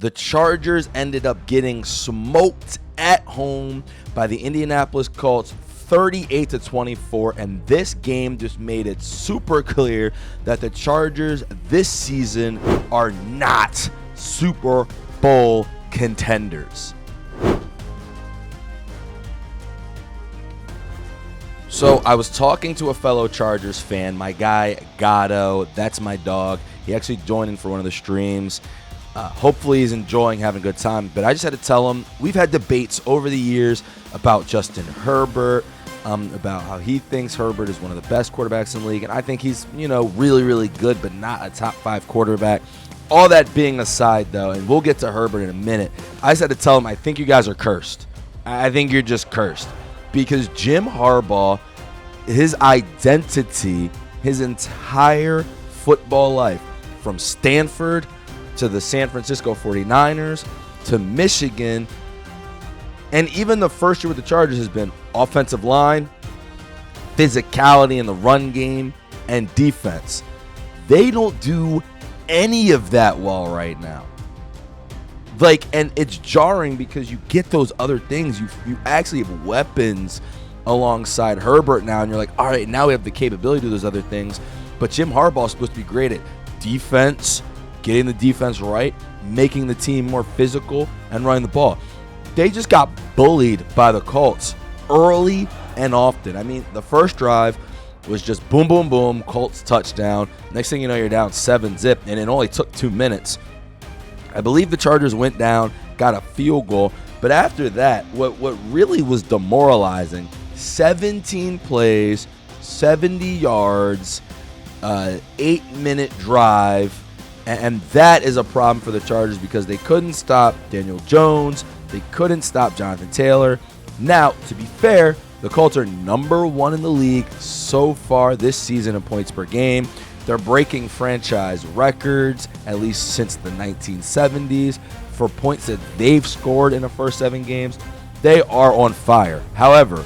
The Chargers ended up getting smoked at home by the Indianapolis Colts 38-24, and this game just made it super clear that the Chargers this season are not Super Bowl contenders. So I was talking to a fellow Chargers fan, my guy Gatto. That's my dog. He actually joined in for one of the streams. Hopefully he's enjoying having a good time. But I just had to tell him, we've had debates over the years about Justin Herbert, about how he thinks Herbert is one of the best quarterbacks in the league. And I think he's, really, really good, but not a top 5 quarterback. All that being aside, though, and we'll get to Herbert in a minute, I just had to tell him, I think you guys are cursed. I think you're just cursed. Because Jim Harbaugh, his identity, his entire football life, from Stanford to the San Francisco 49ers to Michigan, and even the first year with the Chargers has been offensive line, physicality in the run game, and defense. They don't do any of that well right now. And it's jarring because you get those other things. You actually have weapons alongside Herbert now, and you're like, all right, now we have the capability to do those other things. But Jim Harbaugh is supposed to be great at defense, getting the defense right, making the team more physical, and running the ball. They just got bullied by the Colts early and often. I mean, the first drive was just boom, boom, boom, Colts touchdown. Next thing you know, you're down 7-0, and it only took 2 minutes. I believe the Chargers went down, got a field goal, but after that, what really was demoralizing, 17 plays, 70 yards, 8-minute drive, and that is a problem for the Chargers because they couldn't stop Daniel Jones, they couldn't stop Johnathan Taylor. Now, to be fair, the Colts are number 1 in the league so far this season in points per game. They're breaking franchise records, at least since the 1970s, for points that they've scored in the first 7 games. They are on fire. However,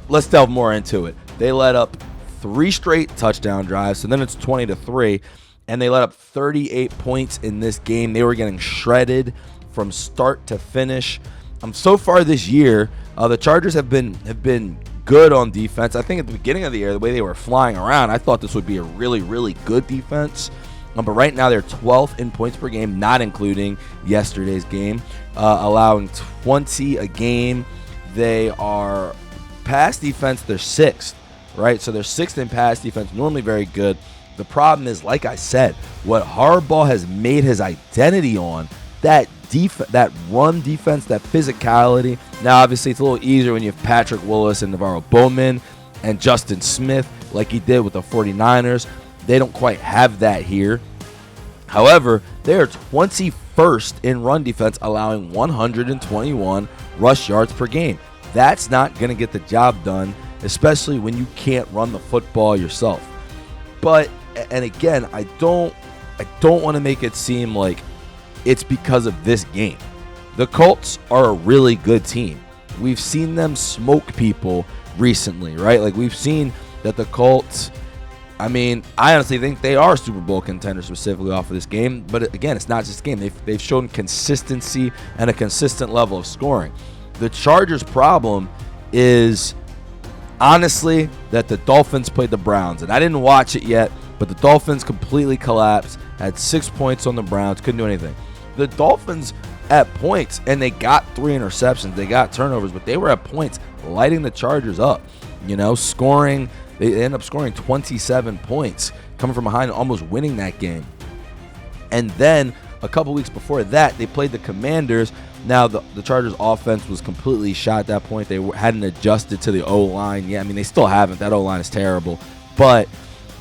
let's delve more into it. They let up 3 straight touchdown drives, so then it's 20-3, and they let up 38 points in this game. They were getting shredded from start to finish. So far this year, the Chargers have been good on defense. I think at the beginning of the year, the way they were flying around, I thought this would be a really, really good defense. But right now, they're 12th in points per game, not including yesterday's game, allowing 20 a game. They are pass defense, they're 6th, right? So they're 6th in pass defense, normally very good. The problem is, like I said, what Harbaugh has made his identity on, that run defense, that physicality. Now, obviously, it's a little easier when you have Patrick Willis and Navarro Bowman and Justin Smith, like he did with the 49ers. They don't quite have that here. However, they are 21st in run defense, allowing 121 rush yards per game. That's not going to get the job done, especially when you can't run the football yourself. But, and again, I don't want to make it seem like it's because of this game. The Colts are a really good team. We've seen them smoke people recently, right? Like, we've seen that the Colts, I honestly think they are Super Bowl contenders specifically off of this game. But again, it's not just a game. They've shown consistency and a consistent level of scoring. The Chargers' problem is, honestly, that the Dolphins played the Browns. And I didn't watch it yet, but the Dolphins completely collapsed, had 6 points on the Browns, couldn't do anything. The Dolphins at points, and they got 3 interceptions, they got turnovers, but they were at points lighting the Chargers up, scoring. They ended up scoring 27 points, coming from behind and almost winning that game. And then a couple weeks before that, they played the Commanders. Now, the Chargers' offense was completely shot at that point. They hadn't adjusted to the O-line yet. They still haven't. That O-line is terrible. But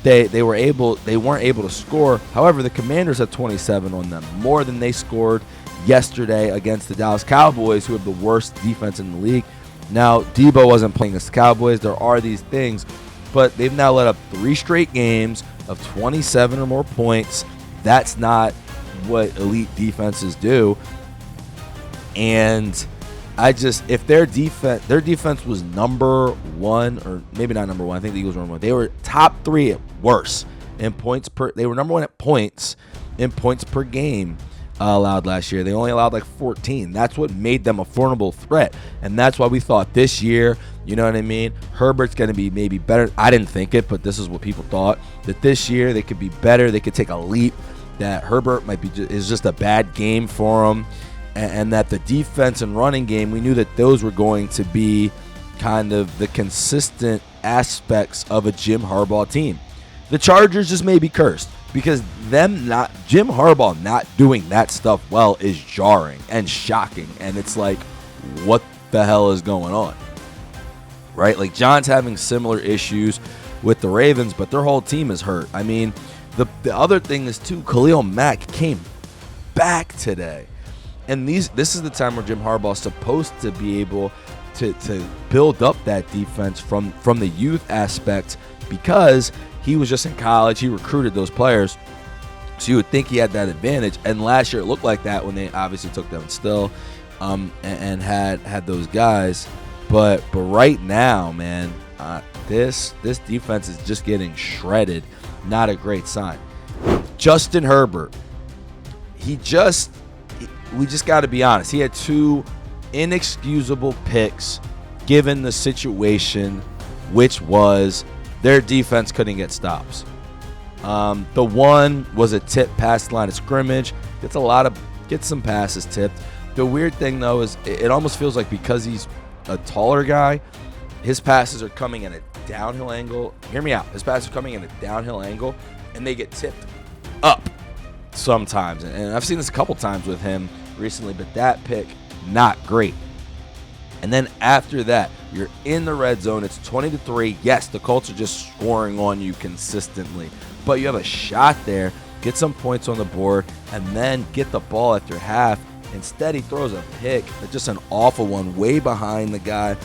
they weren't able to score. However, the Commanders had 27 on them, more than they scored yesterday against the Dallas Cowboys, who have the worst defense in the league. Now, Debo wasn't playing against the Cowboys. There are these things, but they've now let up 3 straight games of 27 or more points. That's not what elite defenses do. And if their defense was number 1, or maybe not number 1, I think the Eagles were number 1. They were top 3 at worst in points per. They were number 1 at points, in points per game allowed last year. They only allowed like 14. That's what made them a formidable threat. And that's why we thought this year, you know what I mean, Herbert's going to be maybe better. I didn't think it, but this is what people thought, that this year they could be better. They could take a leap, that Herbert is just a bad game for him, and that the defense and running game, we knew that those were going to be kind of the consistent aspects of a Jim Harbaugh team. The Chargers just may be cursed, because Jim Harbaugh not doing that stuff well is jarring and shocking, and it's like, what the hell is going on, right? Like, John's having similar issues with the Ravens, but their whole team is hurt. I mean, the other thing is too, Khalil Mack came back today, and this is the time where Jim Harbaugh is supposed to be able to build up that defense from the youth aspect, because he was just in college. He recruited those players, so you would think he had that advantage. And last year it looked like that when they obviously took them still, and had those guys. But right now, man, this defense is just getting shredded. Not a great sign. Justin Herbert, we just got to be honest. He had 2 inexcusable picks given the situation, which was their defense couldn't get stops. The one was a tip past the line of scrimmage. Gets some passes tipped. The weird thing, though, is it almost feels like because he's a taller guy, his passes are coming in a downhill angle. Hear me out. His passes are coming in a downhill angle, and they get tipped up sometimes. And I've seen this a couple times with him recently, but that pick, not great. And then after that, you're in the red zone. It's 20-3. Yes, the Colts are just scoring on you consistently, but you have a shot there. Get some points on the board, and then get the ball after half. Instead, he throws a pick, just an awful one, way behind the guy.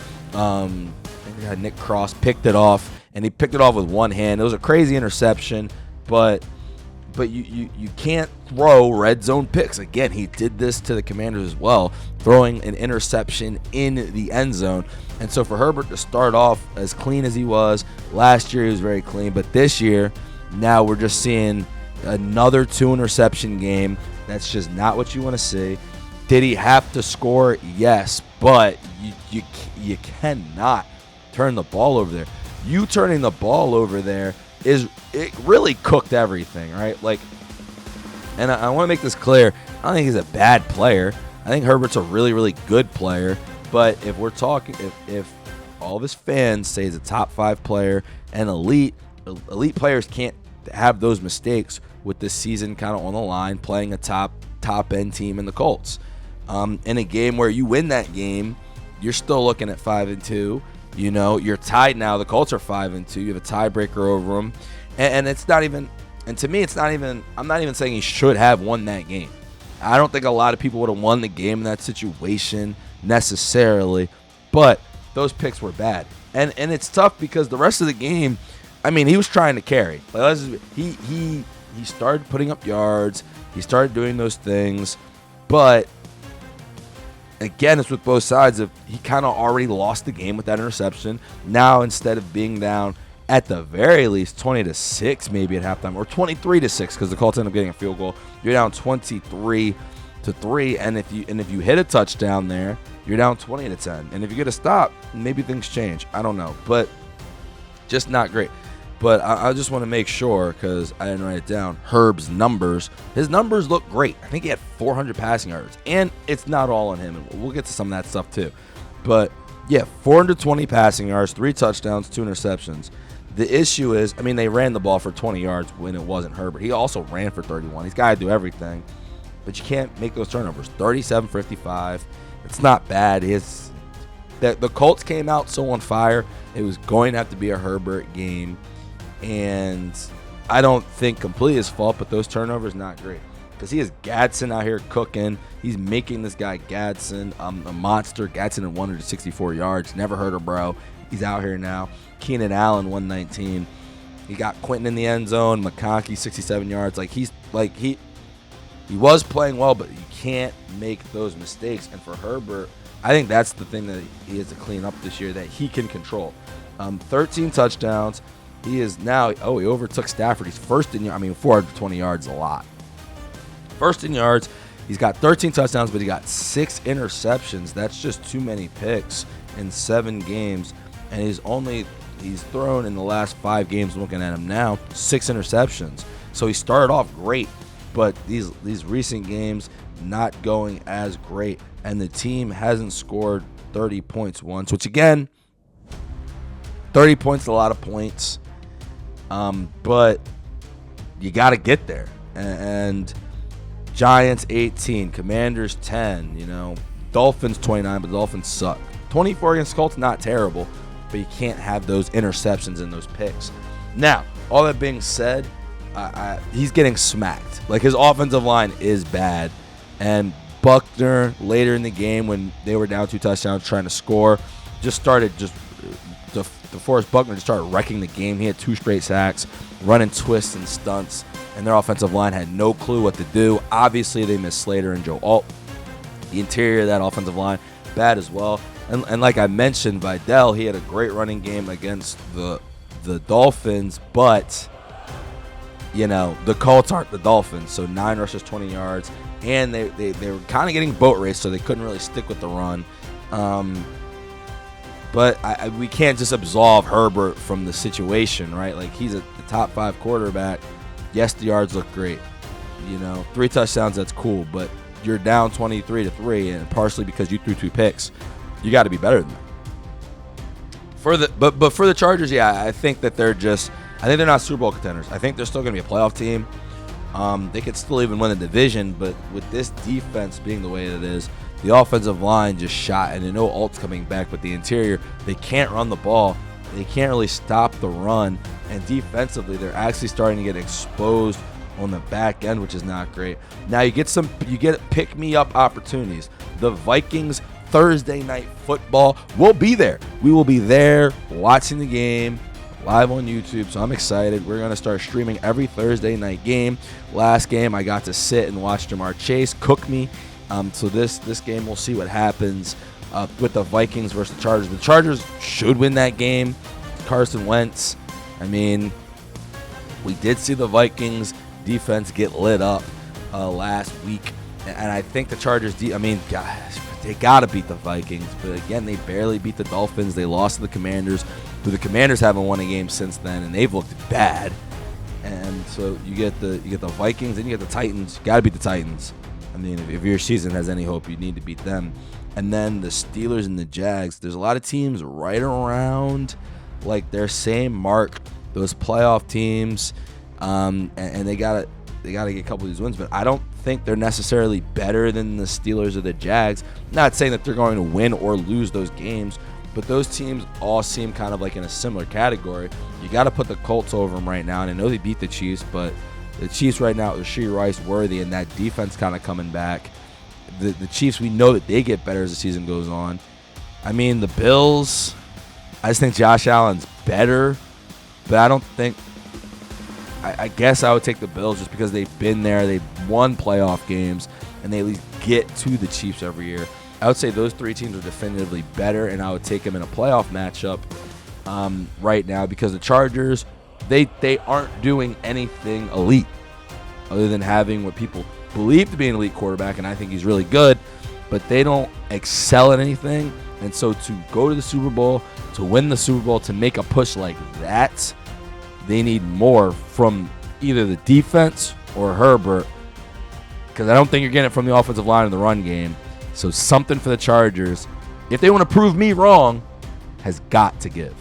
Nick Cross picked it off, and he picked it off with one hand. It was a crazy interception, but you can't throw red zone picks. Again, he did this to the Commanders as well, throwing an interception in the end zone. And so for Herbert to start off as clean as he was, last year he was very clean, but this year, now we're just seeing another 2 interception game. That's just not what you want to see. Did he have to score? Yes, but you cannot turn the ball over there. You turning the ball over there it really cooked everything, right? Like, and I want to make this clear. I don't think he's a bad player. I think Herbert's a really, really good player. But if we're talking, if all of his fans say he's a top 5 player and elite players can't have those mistakes with this season kind of on the line, playing a top end team in the Colts. In a game where you win that game, you're still looking at 5-2. You know, you're tied now. The Colts are 5-2. You have a tiebreaker over them, and it's not even. And to me, it's not even. I'm not even saying he should have won that game. I don't think a lot of people would have won the game in that situation necessarily, but those picks were bad, and it's tough because the rest of the game, I mean, he was trying to carry. Like, he started putting up yards. He started doing those things, but again, it's with both sides. Of he kind of already lost the game with that interception. Now, instead of being down at the very least 20-6, maybe at halftime, or 23-6, because the Colts end up getting a field goal, you're down 23-3, and if you hit a touchdown there, you're down 20-10. And if you get a stop, maybe things change. I don't know, but just not great. But I just want to make sure, because I didn't write it down, Herb's numbers. His numbers look great. I think he had 400 passing yards. And it's not all on him. And we'll get to some of that stuff too. But, yeah, 420 passing yards, 3 touchdowns, 2 interceptions. The issue is, I mean, they ran the ball for 20 yards when it wasn't Herbert. He also ran for 31. He's got to do everything. But you can't make those turnovers. 37-55. It's not bad. The Colts came out so on fire. It was going to have to be a Herbert game. And I don't think completely his fault, but those turnovers not great, because he has Gadsden out here cooking. He's making this guy Gadsden a monster. Gadsden at 164 yards, never heard of bro. He's out here now. Keenan Allen 119. He got Quentin in the end zone. McConkey 67 yards. He was playing well, but you can't make those mistakes. And for Herbert, I think that's the thing that he has to clean up this year that he can control. 13 touchdowns. He is now, he overtook Stafford. He's first in, 420 yards, a lot. First in yards. He's got 13 touchdowns, but he got 6 interceptions. That's just too many picks in 7 games. And he's thrown in the last 5 games, looking at him now, 6 interceptions. So he started off great, but these recent games not going as great. And the team hasn't scored 30 points once, which again, 30 points is a lot of points. But you got to get there. And Giants 18, Commanders 10, Dolphins 29, but the Dolphins suck. 24 against Colts, not terrible, but you can't have those interceptions and those picks. Now, all that being said, he's getting smacked. Like, his offensive line is bad, and Buckner later in the game when they were down 2 touchdowns trying to score, DeForest Buckner just started wrecking the game. He had 2 straight sacks, running twists and stunts, and their offensive line had no clue what to do. Obviously, they missed Slater and Joe Alt. The interior of that offensive line, bad as well. And like I mentioned, Vidal, he had a great running game against the Dolphins, but, the Colts aren't the Dolphins. So 9 rushes, 20 yards, and they were kind of getting boat raced, so they couldn't really stick with the run. But we can't just absolve Herbert from the situation, right? Like, he's the top 5 quarterback. Yes, the yards look great. 3 touchdowns, that's cool. But you're down 23-3, and partially because you threw 2 picks. You got to be better than that. But for the Chargers, yeah, I think that they're not Super Bowl contenders. I think they're still going to be a playoff team. They could still even win the division, but with this defense being the way it is, the offensive line just shot, and Alt's coming back, but the interior, they can't run the ball. They can't really stop the run, and defensively, they're actually starting to get exposed on the back end, which is not great. Now you get pick-me-up opportunities. The Vikings Thursday Night Football, we'll be there. We will be there watching the game live on YouTube, so I'm excited. We're going to start streaming every Thursday night game. Last game, I got to sit and watch Jamar Chase cook me. So this game, we'll see what happens with the Vikings versus the Chargers. The Chargers should win that game. Carson Wentz. I mean, we did see the Vikings defense get lit up last week, and I think the Chargers. Gosh, they got to beat the Vikings, but again, they barely beat the Dolphins. They lost to the Commanders, who the Commanders haven't won a game since then, and they've looked bad. And so you get the Vikings and you get the Titans. Got to beat the Titans. I mean, if your season has any hope, you need to beat them. And then the Steelers and the Jags. There's a lot of teams right around like their same mark. Those playoff teams, and they gotta get a couple of these wins. But I don't think they're necessarily better than the Steelers or the Jags. Not saying that they're going to win or lose those games, but those teams all seem kind of like in a similar category. You got to put the Colts over them right now, and I know they beat the Chiefs, but the Chiefs right now, Rashee Rice, Worthy, and that defense kind of coming back. The Chiefs, we know that they get better as the season goes on. I mean, the Bills, I just think Josh Allen's better, but I don't think – I guess I would take the Bills just because they've been there. They've won playoff games, and they at least get to the Chiefs every year. I would say those 3 teams are definitively better, and I would take them in a playoff matchup right now because the Chargers – They aren't doing anything elite other than having what people believe to be an elite quarterback, and I think he's really good, but they don't excel at anything. And so to go to the Super Bowl, to win the Super Bowl, to make a push like that, they need more from either the defense or Herbert, because I don't think you're getting it from the offensive line in the run game. So something for the Chargers, if they want to prove me wrong, has got to give.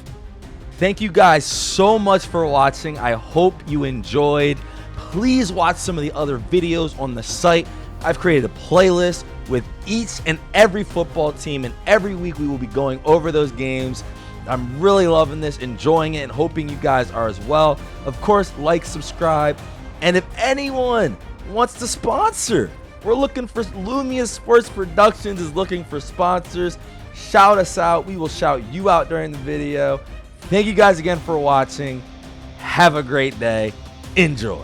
Thank you guys so much for watching. I hope you enjoyed. Please watch some of the other videos on the site. I've created a playlist with each and every football team, and every week we will be going over those games. I'm really loving this, enjoying it, and hoping you guys are as well. Of course, like, subscribe, and if anyone wants to sponsor, we're looking for Lumia Sports Productions is looking for sponsors. Shout us out. We will shout you out during the video. Thank you guys again for watching. Have a great day. Enjoy.